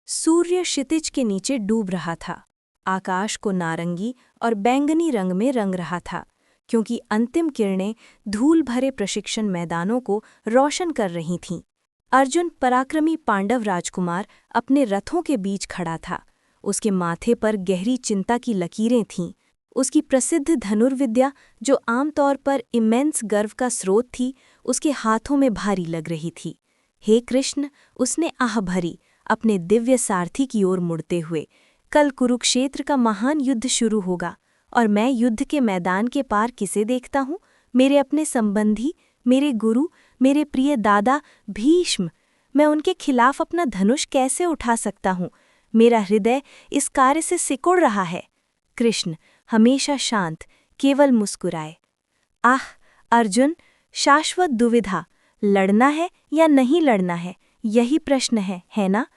सूर्य क्षितिज के नीचे डूब रहा था। आकाश को नारंगी और बैंगनी रंग में रंग रहा था, क्योंकि अंतिम किरणें धूल भरे प्रशिक्षण मैदानों को रोशन कर रही थीं। अर्जुन, पराक्रमी पांडव राजकुमार, अपने रथों के बीच खड़ा था। उसके माथे पर गहरी चिंता की लकीरें थीं। उसकी प्रसिद्ध धनुर्विद्या, जो आमतौर पर इमेंस गर्व का स्रोत थी, उसके हाथों में भारी लग रही थी। हे कृष्ण, उसने आह भरी, अपने दिव्य सारथी की ओर मुड़ते हुए। कल कुरुक्षेत्र का महान युद्ध शुरू होगा, और मैं युद्ध के मैदान के पार किसे देखता हूँ? मेरे अपने संबंधी, मेरे गुरु, मेरे प्रिय दादा भीष्म। मैं उनके खिलाफ अपना धनुष कैसे उठा सकता हूँ? मेरा हृदय इस कार्य से सिकुड़ रहा है। कृष्ण, हमेशा शांत, केवल मुस्कुराए। आह अर्जुन, शाश्वत दुविधा, लड़ना है या नहीं लड़ना है, यही प्रश्न है ना?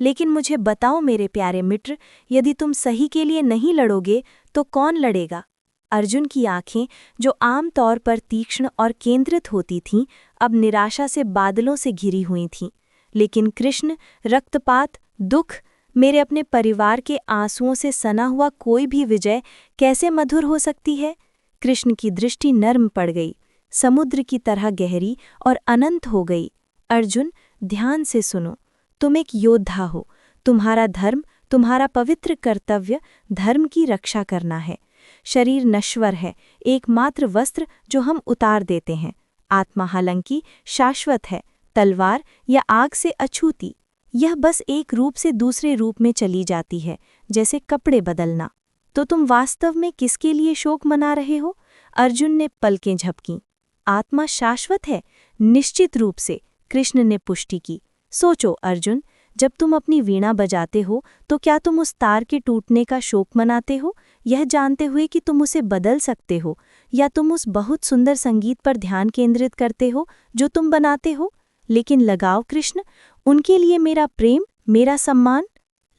लेकिन मुझे बताओ मेरे प्यारे मित्र, यदि तुम सही के लिए नहीं लड़ोगे तो कौन लड़ेगा? अर्जुन की आंखें, जो आम तौर पर तीक्ष्ण और केंद्रित होती थीं, अब निराशा से बादलों से घिरी हुई थीं। लेकिन कृष्ण, रक्तपात, दुख, मेरे अपने परिवार के आंसुओं से सना हुआ कोई भी विजय कैसे मधुर हो सकती है? कृष्ण की दृष्टि नर्म पड़ गई, समुद्र की तरह गहरी और अनंत हो गई। अर्जुन, ध्यान से सुनो। तुम एक योद्धा हो। तुम्हारा धर्म, तुम्हारा पवित्र कर्तव्य धर्म की रक्षा करना है। शरीर नश्वर है, एकमात्र वस्त्र जो हम उतार देते हैं। आत्मा हालांकि शाश्वत है, तलवार या आग से अछूती। यह बस एक रूप से दूसरे रूप में चली जाती है, जैसे कपड़े बदलना। तो तुम वास्तव में किसके लिए शोक मना रहे हो? अर्जुन ने पलकें झपकीं। आत्मा शाश्वत है, निश्चित रूप से, कृष्ण ने पुष्टि की। सोचो अर्जुन, जब तुम अपनी वीणा बजाते हो तो क्या तुम उस तार के टूटने का शोक मनाते हो, यह जानते हुए कि तुम उसे बदल सकते हो, या तुम उस बहुत सुंदर संगीत पर ध्यान केंद्रित करते हो जो तुम बनाते हो? लेकिन लगाओ कृष्ण, उनके लिए मेरा प्रेम, मेरा सम्मान।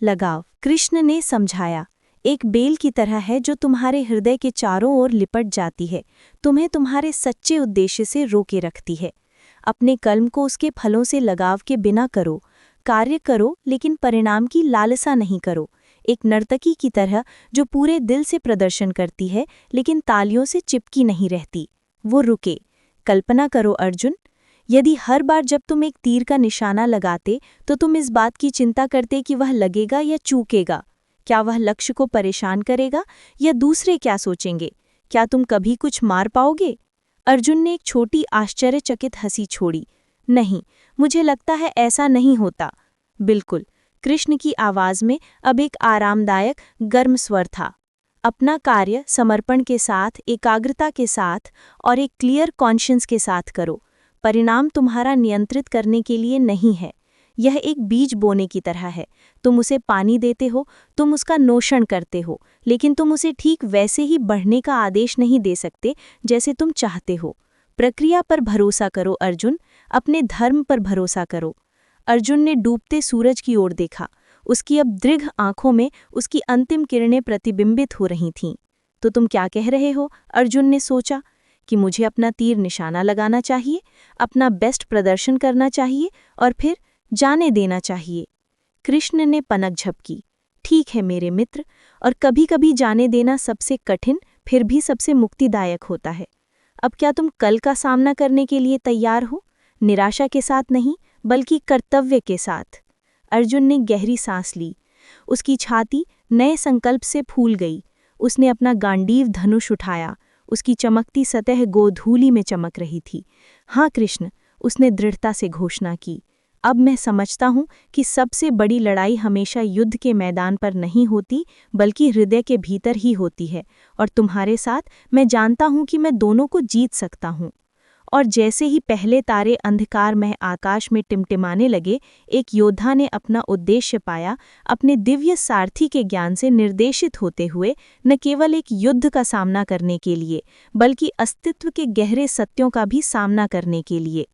लगाव, कृष्ण ने समझाया, एक बेल की तरह है जो तुम्हारे हृदय के चारों ओर लिपट जाती है, तुम्हें तुम्हारे सच्चे उद्देश्य से रोके रखती है। अपने कर्म को उसके फलों से लगाव के बिना करो। कार्य करो, लेकिन परिणाम की लालसा नहीं करो। एक नर्तकी की तरह जो पूरे दिल से प्रदर्शन करती है, लेकिन तालियों से चिपकी नहीं रहती। वो रुके। कल्पना करो अर्जुन, यदि हर बार जब तुम एक तीर का निशाना लगाते तो तुम इस बात की चिंता करते कि वह लगेगा या चूकेगा। क्या वह लक्ष्य को परेशान करेगा, या दूसरे क्या सोचेंगे? क्या तुम कभी कुछ मार पाओगे? अर्जुन ने एक छोटी आश्चर्यचकित हंसी छोड़ी। नहीं, मुझे लगता है ऐसा नहीं होता। बिल्कुल, कृष्ण की आवाज में अब एक आरामदायक गर्म स्वर था। अपना कार्य समर्पण के साथ, एकाग्रता के साथ और एक क्लियर कॉन्शियंस के साथ करो। परिणाम तुम्हारा नियंत्रित करने के लिए नहीं है। यह एक बीज बोने की तरह है। तुम उसे पानी देते हो, तुम उसका नोषण करते हो, लेकिन तुम उसे ठीक वैसे ही बढ़ने का आदेश नहीं दे सकते जैसे तुम चाहते हो। प्रक्रिया पर भरोसा करो अर्जुन, अपने धर्म पर भरोसा करो। अर्जुन ने डूबते सूरज की ओर देखा। उसकी अब दृढ़ आंखों में उसकी अंतिम किरणें प्रतिबिंबित हो रही थीं। तो तुम क्या कह रहे हो? अर्जुन ने सोचा कि मुझे अपना तीर निशाना लगाना चाहिए, अपना बेस्ट प्रदर्शन करना चाहिए और फिर जाने देना चाहिए। कृष्ण ने पलक झपकी। ठीक है मेरे मित्र, और कभी-कभी जाने देना सबसे कठिन फिर भी सबसे मुक्तिदायक होता है। अब क्या तुम कल का सामना करने के लिए तैयार हो? निराशा के साथ नहीं, बल्कि कर्तव्य के साथ। अर्जुन ने गहरी सांस ली। उसकी छाती नए संकल्प से फूल गई। उसने अपना गांडीव धनुष उठाया। उसकी चमकती सतह गोधूली में चमक रही थी। हाँ कृष्ण, उसने दृढ़ता से घोषणा की। अब मैं समझता हूँ कि सबसे बड़ी लड़ाई हमेशा युद्ध के मैदान पर नहीं होती, बल्कि हृदय के भीतर ही होती है, और तुम्हारे साथ मैं जानता हूँ कि मैं दोनों को जीत सकता हूँ। और जैसे ही पहले तारे अंधकारमय आकाश में टिमटिमाने लगे, एक योद्धा ने अपना उद्देश्य पाया, अपने दिव्य सारथी के ज्ञान से निर्देशित होते हुए न केवल एक युद्ध का सामना करने के लिए, बल्कि अस्तित्व के गहरे सत्यों का भी सामना करने के लिए।